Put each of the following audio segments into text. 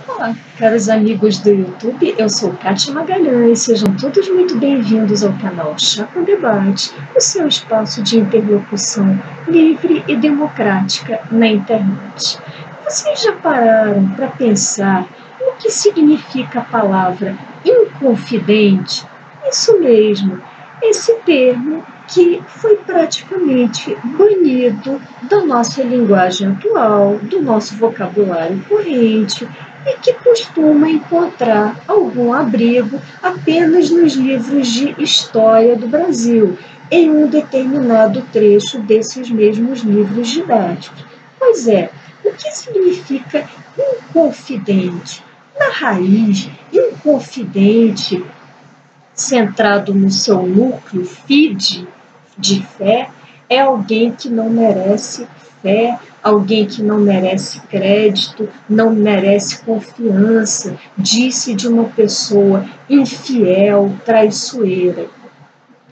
Olá, caros amigos do YouTube, eu sou Kátia Magalhães, sejam todos muito bem-vindos ao canal Chá com Debate, o seu espaço de interlocução livre e democrática na internet. Vocês já pararam para pensar no que significa a palavra inconfidente? Isso mesmo, esse termo que foi praticamente banido da nossa linguagem atual, do nosso vocabulário corrente, e que costuma encontrar algum abrigo apenas nos livros de história do Brasil, em um determinado trecho desses mesmos livros didáticos. Pois é, o que significa inconfidente? Na raiz, inconfidente, centrado no seu núcleo, de fé, é alguém que não merece fé, alguém que não merece crédito, não merece confiança, disse de uma pessoa infiel, traiçoeira.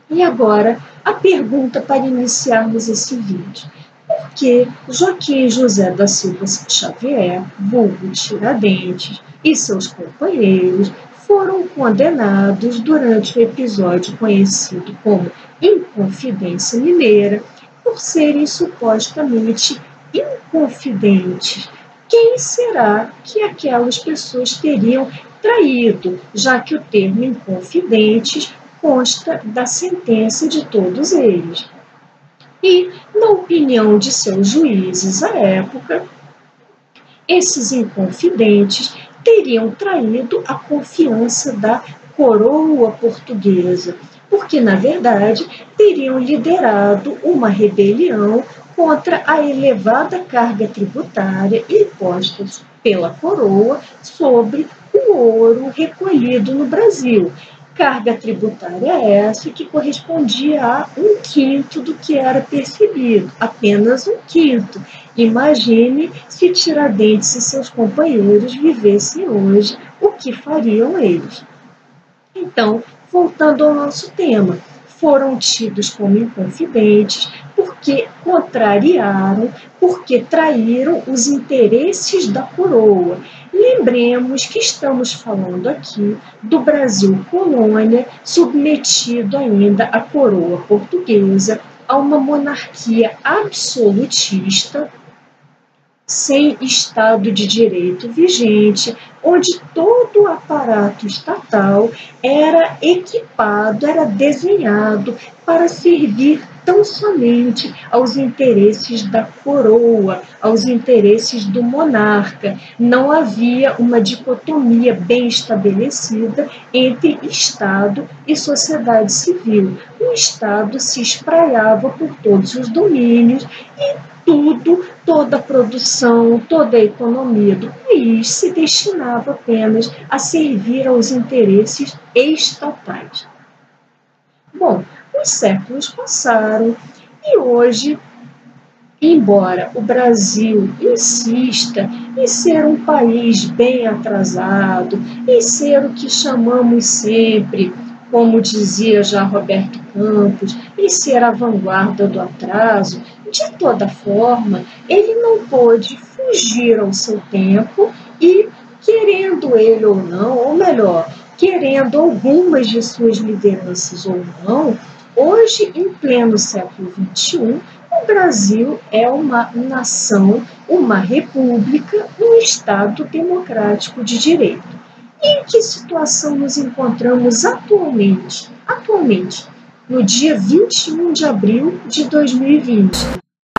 E agora, a pergunta para iniciarmos esse vídeo. Por que Joaquim José da Silva Xavier, vulgo Tiradentes, e seus companheiros foram condenados durante o episódio conhecido como Inconfidência Mineira por serem supostamente inconfidentes? Quem será que aquelas pessoas teriam traído, já que o termo inconfidentes consta da sentença de todos eles? E, na opinião de seus juízes à época, esses inconfidentes teriam traído a confiança da coroa portuguesa, porque, na verdade, teriam liderado uma rebelião contra a elevada carga tributária imposta pela coroa sobre o ouro recolhido no Brasil. Carga tributária essa que correspondia a 1/5 do que era percebido, apenas 1/5. Imagine se Tiradentes e seus companheiros vivessem hoje, o que fariam eles? Então, voltando ao nosso tema, foram tidos como inconfidentes porque contrariaram, porque traíram os interesses da coroa. Lembremos que estamos falando aqui do Brasil colônia, submetido ainda à coroa portuguesa, a uma monarquia absolutista, sem Estado de Direito vigente, onde todo o aparato estatal era equipado, era desenhado para servir tão somente aos interesses da coroa, aos interesses do monarca. Não havia uma dicotomia bem estabelecida entre Estado e sociedade civil. O Estado se espraiava por todos os domínios e toda a produção, toda a economia do país se destinava apenas a servir aos interesses estatais. Bom, os séculos passaram e hoje, embora o Brasil insista em ser um país bem atrasado, em ser o que chamamos sempre, como dizia já Roberto Campos, em ser a vanguarda do atraso, de toda forma, ele não pôde fugir ao seu tempo e, querendo ele ou não, ou melhor, querendo algumas de suas lideranças ou não, hoje, em pleno século XXI, o Brasil é uma nação, uma república, um Estado democrático de direito. E em que situação nos encontramos atualmente? No dia 21 de abril de 2020,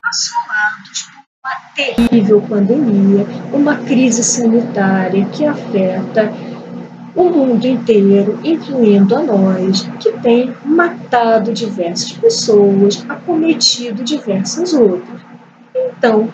assolados por uma terrível pandemia, uma crise sanitária que afeta o mundo inteiro, incluindo a nós, que tem matado diversas pessoas, acometido diversas outras. Então,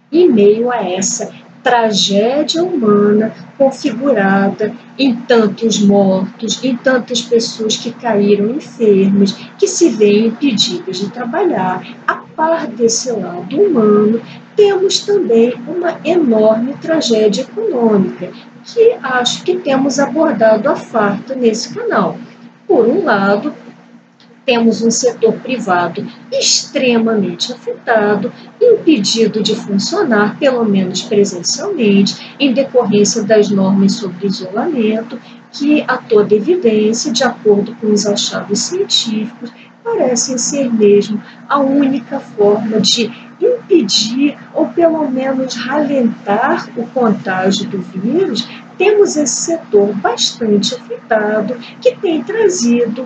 em meio a essa tragédia humana configurada em tantos mortos, em tantas pessoas que caíram enfermas, que se veem impedidas de trabalhar, a par desse lado humano, temos também uma enorme tragédia econômica, que acho que temos abordado à farta nesse canal. Por um lado, Temos um setor privado extremamente afetado, impedido de funcionar, pelo menos presencialmente, em decorrência das normas sobre isolamento, que, a toda evidência, de acordo com os achados científicos, parecem ser mesmo a única forma de impedir ou pelo menos ralentar o contágio do vírus. Temos esse setor bastante afetado, que tem trazido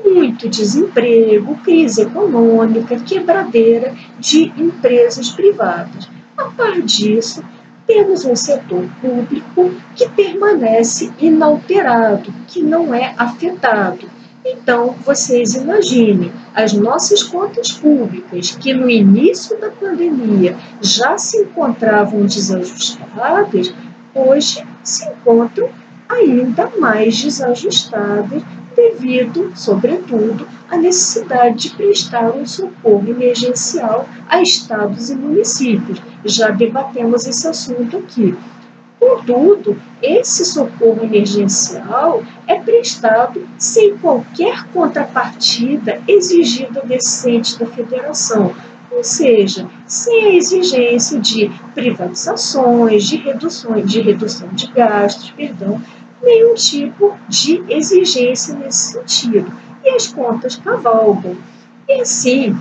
muito desemprego, crise econômica, quebradeira de empresas privadas. A par disso, temos um setor público que permanece inalterado, que não é afetado. Então, vocês imaginem, as nossas contas públicas, que no início da pandemia já se encontravam desajustadas, hoje se encontram ainda mais desajustadas devido, sobretudo, à necessidade de prestar um socorro emergencial a estados e municípios. Já debatemos esse assunto aqui. Contudo, esse socorro emergencial é prestado sem qualquer contrapartida exigida desse ente da federação, ou seja, sem a exigência de privatizações, de redução de gastos, nenhum tipo de exigência nesse sentido. E as contas cavalgam. E assim,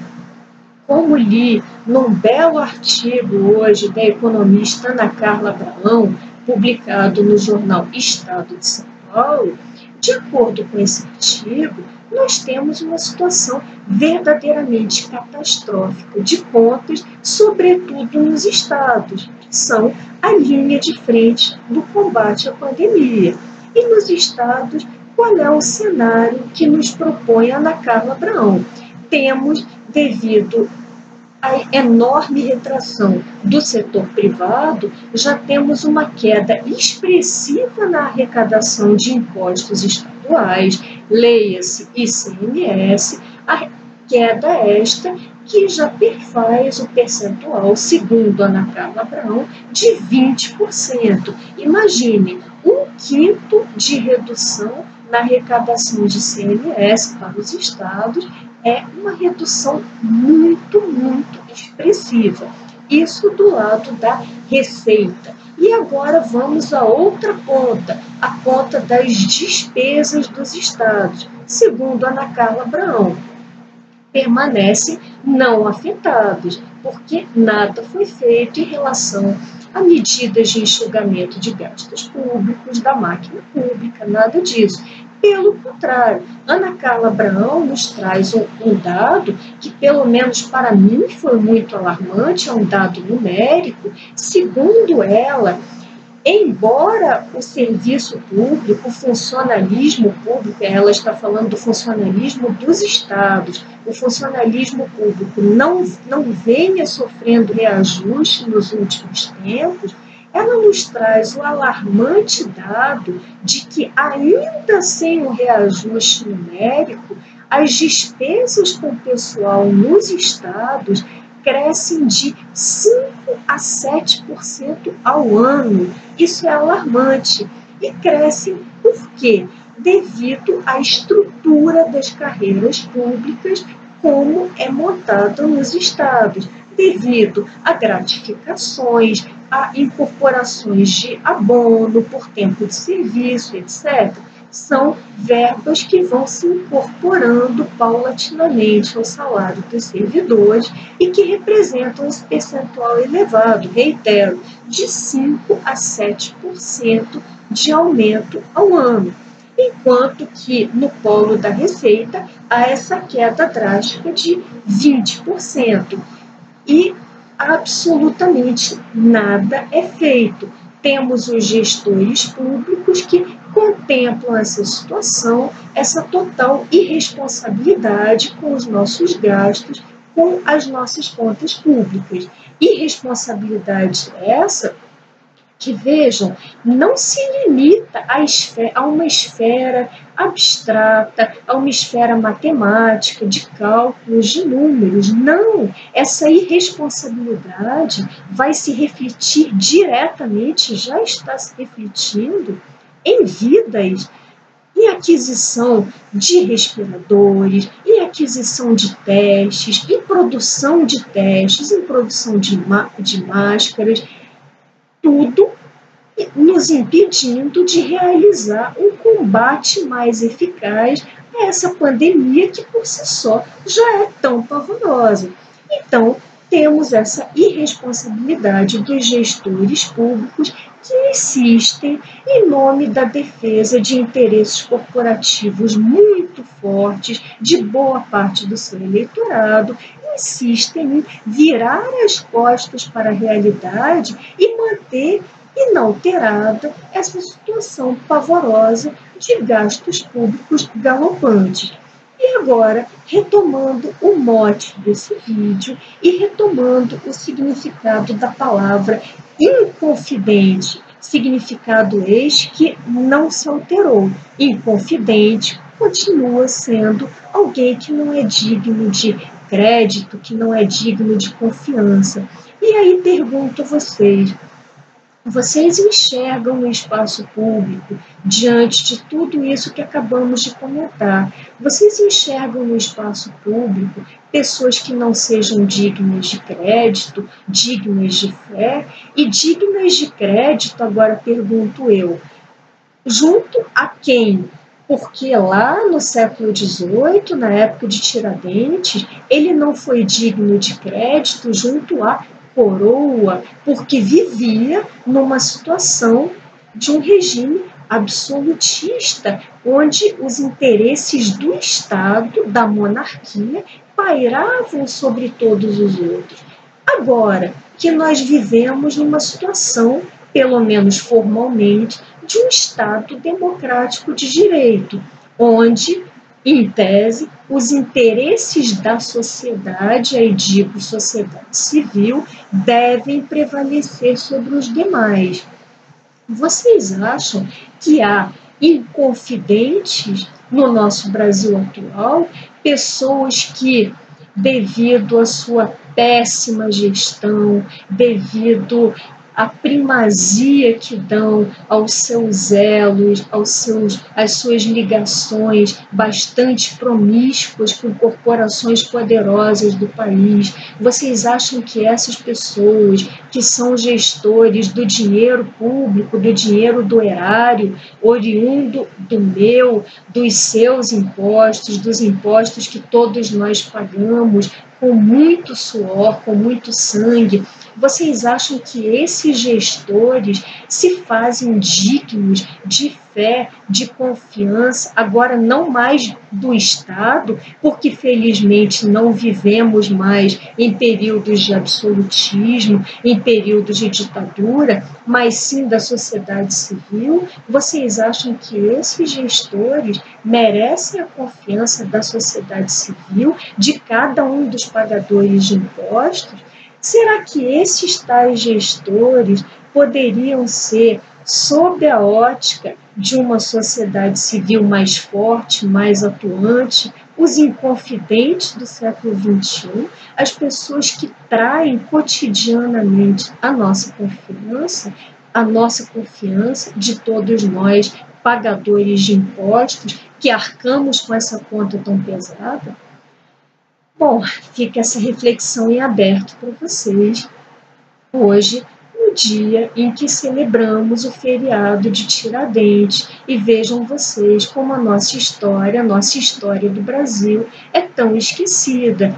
como li num belo artigo hoje da economista Ana Carla Abraão, publicado no jornal Estado de São Paulo, de acordo com esse artigo, nós temos uma situação verdadeiramente catastrófica de contas, sobretudo nos estados, que são a linha de frente do combate à pandemia. E nos estados, qual é o cenário que nos propõe Ana Carla Abraão? Temos, devido à enorme retração do setor privado, já temos uma queda expressiva na arrecadação de impostos estaduais, leia-se ICMS, a queda esta que já perfaz o percentual, segundo Ana Carla Abraão, de 20%. Imagine, 1/5 de redução na arrecadação de ICMS para os estados é uma redução muito, muito expressiva. Isso do lado da receita. E agora vamos a outra ponta, a conta das despesas dos estados. Segundo Ana Carla Abraão, permanecem não afetados, porque nada foi feito em relação a medidas de enxugamento de gastos públicos, da máquina pública, nada disso. Pelo contrário, Ana Carla Abraão nos traz um dado que, pelo menos para mim, foi muito alarmante, é um dado numérico. Segundo ela, embora o serviço público, o funcionalismo público, ela está falando do funcionalismo dos estados, o funcionalismo público não venha sofrendo reajuste nos últimos tempos, ela nos traz o alarmante dado de que, ainda sem um reajuste numérico, as despesas com o pessoal nos estados crescem de 5% a 7% ao ano. Isso é alarmante. E crescem por quê? Devido à estrutura das carreiras públicas, como é montada nos estados, devido a gratificações, a incorporações de abono por tempo de serviço, etc. São verbas que vão se incorporando paulatinamente ao salário dos servidores e que representam esse percentual elevado, reitero, de 5% a 7% de aumento ao ano. Enquanto que no polo da receita há essa queda drástica de 20%. E absolutamente nada é feito. Temos os gestores públicos que contemplam essa situação, essa total irresponsabilidade com os nossos gastos, com as nossas contas públicas. Irresponsabilidade essa que, vejam, não se limita a uma esfera abstrata, a uma esfera matemática, de cálculos, de números. Não! Essa irresponsabilidade vai se refletir diretamente, já está se refletindo, em vidas, em aquisição de respiradores, em em aquisição de testes, em produção de testes, em produção de máscaras, tudo nos impedindo de realizar um combate mais eficaz a essa pandemia que, por si só, já é tão pavorosa. Então, temos essa irresponsabilidade dos gestores públicos que insistem, em nome da defesa de interesses corporativos muito fortes de boa parte do seu eleitorado, insistem em virar as costas para a realidade e manter inalterada essa situação pavorosa de gastos públicos galopantes. E agora, retomando o mote desse vídeo e retomando o significado da palavra inconfidente, significado este que não se alterou. Inconfidente continua sendo alguém que não é digno de crédito, que não é digno de confiança. E aí pergunto a vocês enxergam no espaço público, diante de tudo isso que acabamos de comentar, vocês enxergam no espaço público pessoas que não sejam dignas de crédito, dignas de fé, e dignas de crédito, agora pergunto eu, junto a quem? Porque lá no século XVIII, na época de Tiradentes, ele não foi digno de crédito junto à coroa, porque vivia numa situação de um regime absolutista, onde os interesses do Estado, da monarquia, pairavam sobre todos os outros. Agora que nós vivemos numa situação, pelo menos formalmente, de um Estado democrático de direito, onde, em tese, os interesses da sociedade, aí digo sociedade civil, devem prevalecer sobre os demais. Vocês acham que há inconfidentes no nosso Brasil atual, pessoas que, devido à sua péssima gestão, devido à primazia que dão aos seus elos, às suas ligações bastante promíscuas com corporações poderosas do país, vocês acham que essas pessoas que são gestores do dinheiro público, do dinheiro do erário, oriundo dos seus impostos, dos impostos que todos nós pagamos com muito suor, com muito sangue, vocês acham que esses gestores se fazem dignos de fé, de confiança, agora não mais do Estado, porque felizmente não vivemos mais em períodos de absolutismo, em períodos de ditadura, mas sim da sociedade civil? Vocês acham que esses gestores merecem a confiança da sociedade civil, de cada um dos pagadores de impostos? Será que esses tais gestores poderiam ser, sob a ótica de uma sociedade civil mais forte, mais atuante, os inconfidentes do século XXI, as pessoas que traem cotidianamente a nossa confiança de todos nós, pagadores de impostos, que arcamos com essa conta tão pesada? Bom, fica essa reflexão em aberto para vocês, hoje, no dia em que celebramos o feriado de Tiradentes, e vejam vocês como a nossa história do Brasil, é tão esquecida.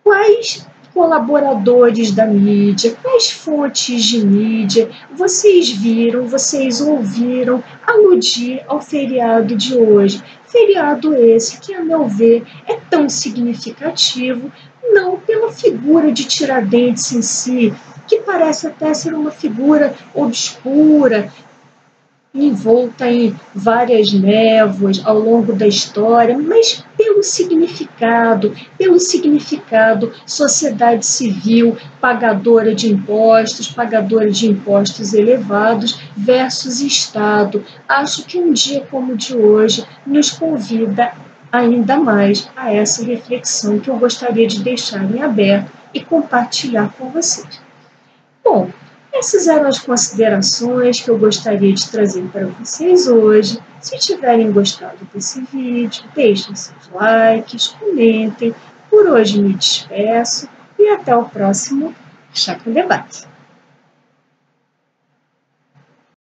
Quais colaboradores da mídia, quais fontes de mídia vocês viram, vocês ouviram aludir ao feriado de hoje? Feriado esse que, a meu ver, é tão significativo, não pela figura de Tiradentes em si, que parece até ser uma figura obscura, envolta em várias névoas ao longo da história, mas pelo significado, sociedade civil, pagadora de impostos elevados versus Estado. Acho que um dia como o de hoje nos convida ainda mais a essa reflexão que eu gostaria de deixar em aberto e compartilhar com vocês. Bom, Essas eram as considerações que eu gostaria de trazer para vocês hoje. Se tiverem gostado desse vídeo, deixem seus likes, comentem. Por hoje me despeço e até o próximo Chá com Debate.